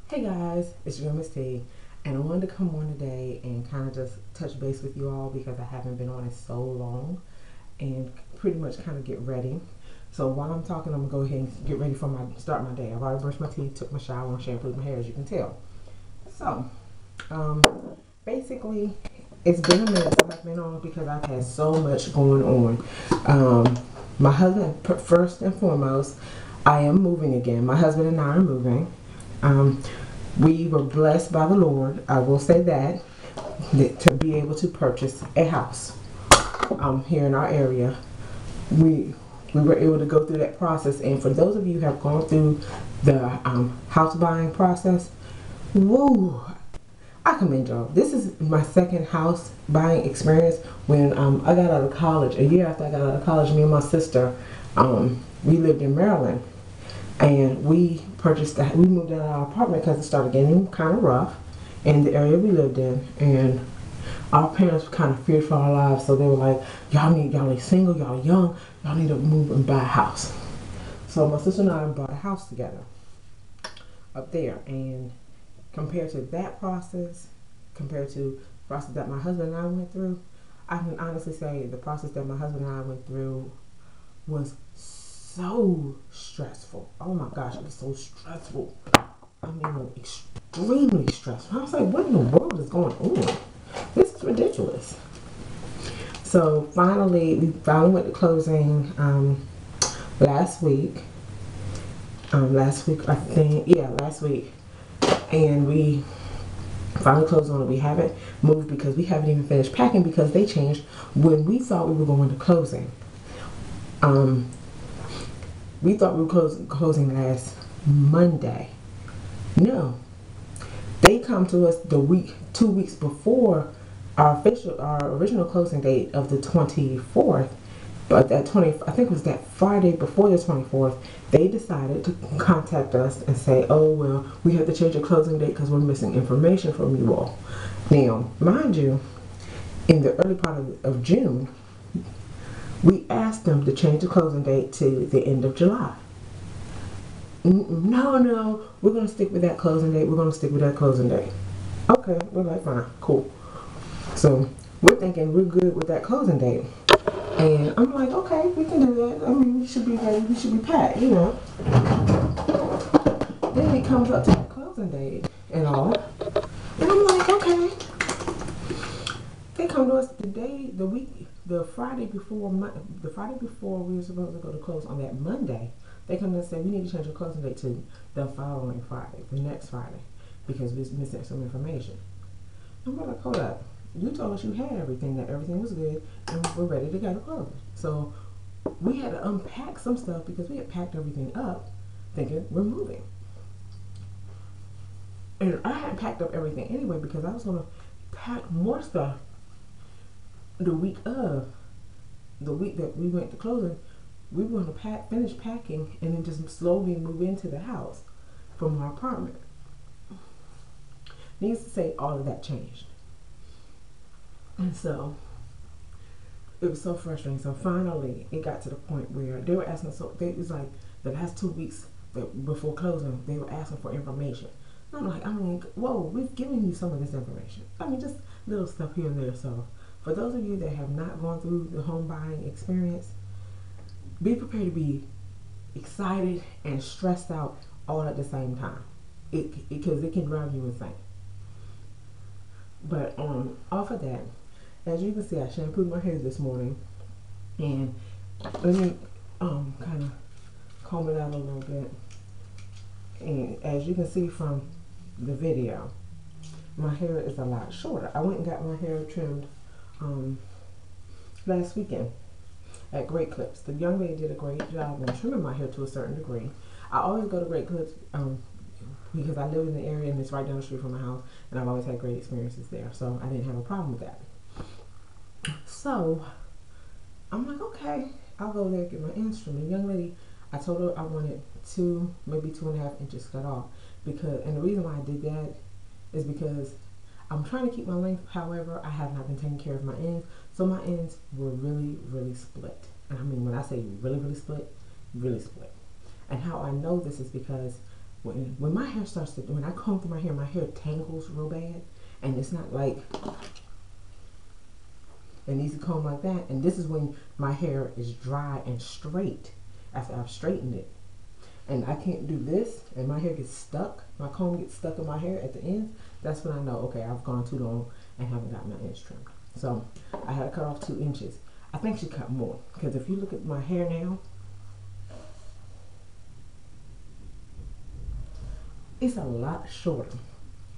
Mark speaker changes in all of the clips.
Speaker 1: Hey guys, it's your Miss T, and I wanted to come on today and kind of just touch base with you all because I haven't been on it so long and pretty much kind of get ready. So while I'm talking, I'm gonna go ahead and get ready for my start my day. I've already brushed my teeth, took my shower, and shampooed my hair, as you can tell. So, um, basically, it's been a minute since I've been on because I've had so much going on. My husband, first and foremost, I am moving again. My husband and I are moving. Um, we were blessed by the Lord, I will say that, to be able to purchase a house here in our area. We we were able to go through that process, and for those of you who have gone through the house buying process, woo! I commend y'all. This is my second house buying experience. When I got out of college, a year after I got out of college, me and my sister, we lived in Maryland, and we moved out of our apartment because it started getting kind of rough in the area we lived in, and our parents were kind of feared for our lives, so they were like, y'all ain't single, y'all young, y'all need to move and buy a house. So my sister and I bought a house together up there, and compared to that process, compared to the process that my husband and I went through, I can honestly say the process that my husband and I went through was so stressful. Oh my gosh, it was so stressful. I mean, extremely stressful. I was like, what in the world is going on? This is ridiculous. So we finally went to closing last week. Last week, I think, yeah, last week. And we finally closed on it. We haven't moved because we haven't even finished packing because they changed when we thought we were going to closing. Um, we thought we were closing last Monday. No, they come to us 2 weeks before our original closing date of the 24th. But I think it was that Friday before the 24th, they decided to contact us and say, oh, well, we have to change the closing date because we're missing information from you all. Now, mind you, in the early part of June, we asked them to change the closing date to the end of July. No, we're going to stick with that closing date. We're going to stick with that closing date. Okay, we're like, fine, cool. So we're thinking we're good with that closing date. And I'm like, okay, we can do that. I mean, we should be ready. We should be packed, you know. Then it comes up to the closing date and all. And I'm like, okay. They come to us the Friday before we were supposed to go to close on that Monday. They come to us and say, we need to change the closing date to the following Friday, the next Friday, because we're missing some information. I'm like, hold up. You told us you had everything, that everything was good, and we're ready to go to close. So we had to unpack some stuff because we had packed everything up thinking we're moving. And I had packed up everything anyway because I was going to pack more stuff the week that we went to closing. We were going to finish packing and then just slowly move into the house from our apartment. Needless to say, all of that changed. And so it was so frustrating. So finally, it got to the point where they were asking. So it was like the last 2 weeks before closing, they were asking for information. And I'm like, whoa, we've given you some of this information. I mean, just little stuff here and there. So for those of you that have not gone through the home buying experience, be prepared to be excited and stressed out all at the same time. Because it can drive you insane. But off of that, as you can see, I shampooed my hair this morning, and let me kind of comb it out a little bit. And as you can see from the video, my hair is a lot shorter. I went and got my hair trimmed last weekend at Great Clips. The young lady did a great job in trimming my hair to a certain degree. I always go to Great Clips because I live in the area and it's right down the street from my house, and I've always had great experiences there, so I didn't have a problem with that. So I'm like, okay, I'll go there and get my instrument. The young lady, I told her I wanted maybe 2.5 inches cut off, and the reason why I did that is because I'm trying to keep my length. However, I have not been taking care of my ends, so my ends were really, really split. And I mean, when I say really, really split, really split. And how I know this is because when my hair starts to, when I comb through my hair tangles real bad, and it's not like an easy comb like that. And this is when my hair is dry and straight after I've straightened it. And I can't do this, and my hair gets stuck. My comb gets stuck in my hair at the ends. That's when I know, okay, I've gone too long and haven't got my ends trimmed. So I had to cut off 2 inches. I think she cut more, because if you look at my hair now, it's a lot shorter,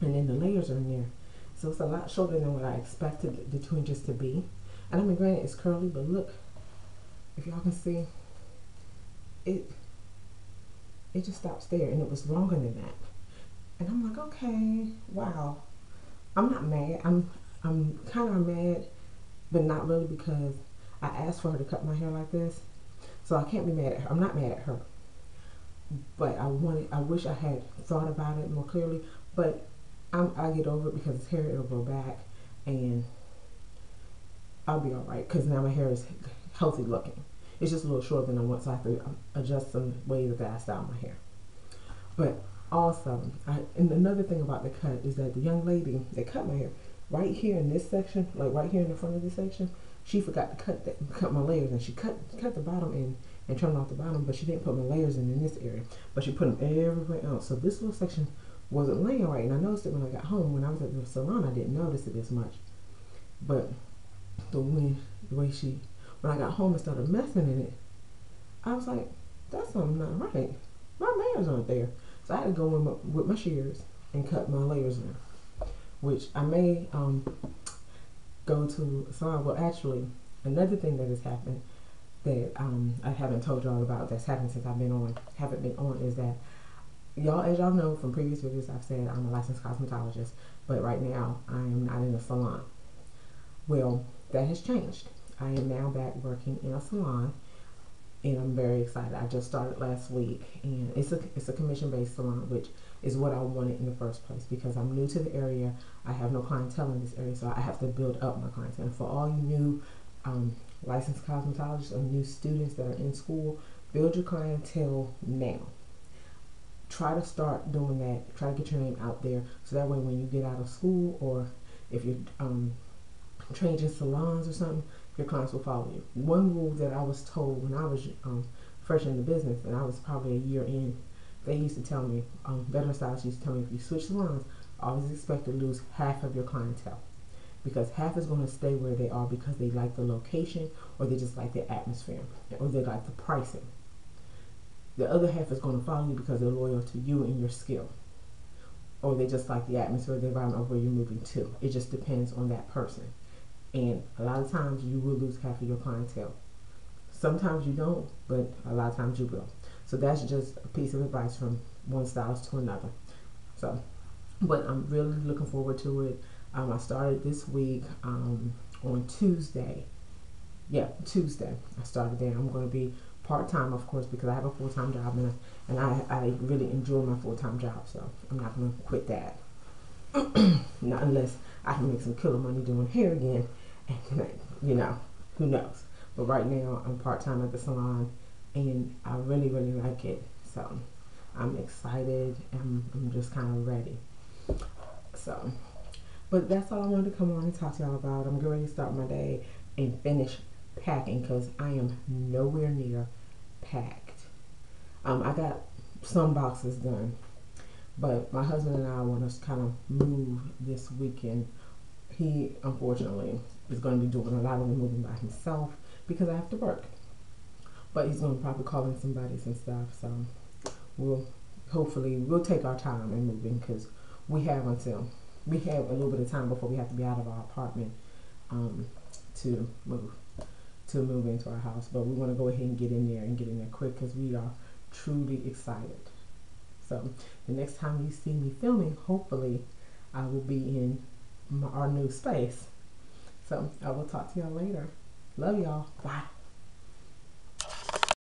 Speaker 1: and then the layers are in there, so it's a lot shorter than what I expected the 2 inches to be. And I mean, granted, it's curly, but look, if y'all can see, it just stops there, and it was longer than that. And I'm like, okay, wow. I'm not mad. I'm kind of mad, but not really, because I asked for her to cut my hair like this, so I can't be mad at her. I'm not mad at her, but I wish I had thought about it more clearly. But I get over it, because it's hair, it'll grow back, and I'll be all right, because now my hair is healthy looking. It's just a little shorter than I want, so I have to adjust some ways that I style my hair. But also, and another thing about the cut is that the young lady that cut my hair, right here in this section, like right here in the front of this section, she forgot to cut my layers, and she cut the bottom and trimmed off the bottom, but she didn't put my layers in this area, but she put them everywhere else. So this little section wasn't laying right, and I noticed it when I got home. When I was at the salon, I didn't notice it as much, but when I got home and started messing in it, I was like, that's something not right. My layers aren't there. So I had to go in with my shears and cut my layers in, which I may go to a salon. Well, actually, another thing that has happened that I haven't told y'all about, that's happened since haven't been on, is that y'all, as y'all know from previous videos, I've said I'm a licensed cosmetologist, but right now I am not in a salon. Well, that has changed. I am now back working in a salon, and I'm very excited. I just started last week, and it's a commission-based salon, which is what I wanted in the first place, because I'm new to the area. I have no clientele in this area, so I have to build up my clientele. And for all you new licensed cosmetologists or new students that are in school, build your clientele now. Try to start doing that. Try to get your name out there, so that way when you get out of school, or if you're changing salons or something, your clients will follow you. One rule that I was told when I was fresh in the business, and I was probably a year in, they used to tell me, veteran stylists used to tell me, if you switch salons, always expect to lose half of your clientele, because half is going to stay where they are because they like the location, or they just like the atmosphere, or they like the pricing. The other half is going to follow you because they're loyal to you and your skill, or they just like the atmosphere, the environment of where you're moving to. It just depends on that person. And a lot of times you will lose half of your clientele. Sometimes you don't, but a lot of times you will. So that's just a piece of advice from one stylist to another. So, but I'm really looking forward to it. I started this week on Tuesday. Yeah, Tuesday. I started there. I'm going to be part-time, of course, because I have a full-time job, and I really enjoy my full-time job, so I'm not going to quit that. Not unless I can make some killer money doing hair again, and you know, who knows. But right now I'm part-time at the salon, and I really like it, so I'm excited, and I'm just kind of ready. So, but that's all I wanted to come on and talk to y'all about. I'm getting ready to start my day and finish packing, because I am nowhere near packed. I got some boxes done, but my husband and I want to kind of move this weekend. He, unfortunately, is going to be doing a lot of the moving by himself because I have to work. But he's going to probably call in some buddies and stuff. So we'll take our time in moving, because we have a little bit of time before we have to be out of our apartment to move into our house. But we want to go ahead and get in there quick, because we are truly excited. So the next time you see me filming, hopefully I will be in our new space. So I will talk to y'all later. Love y'all. Bye.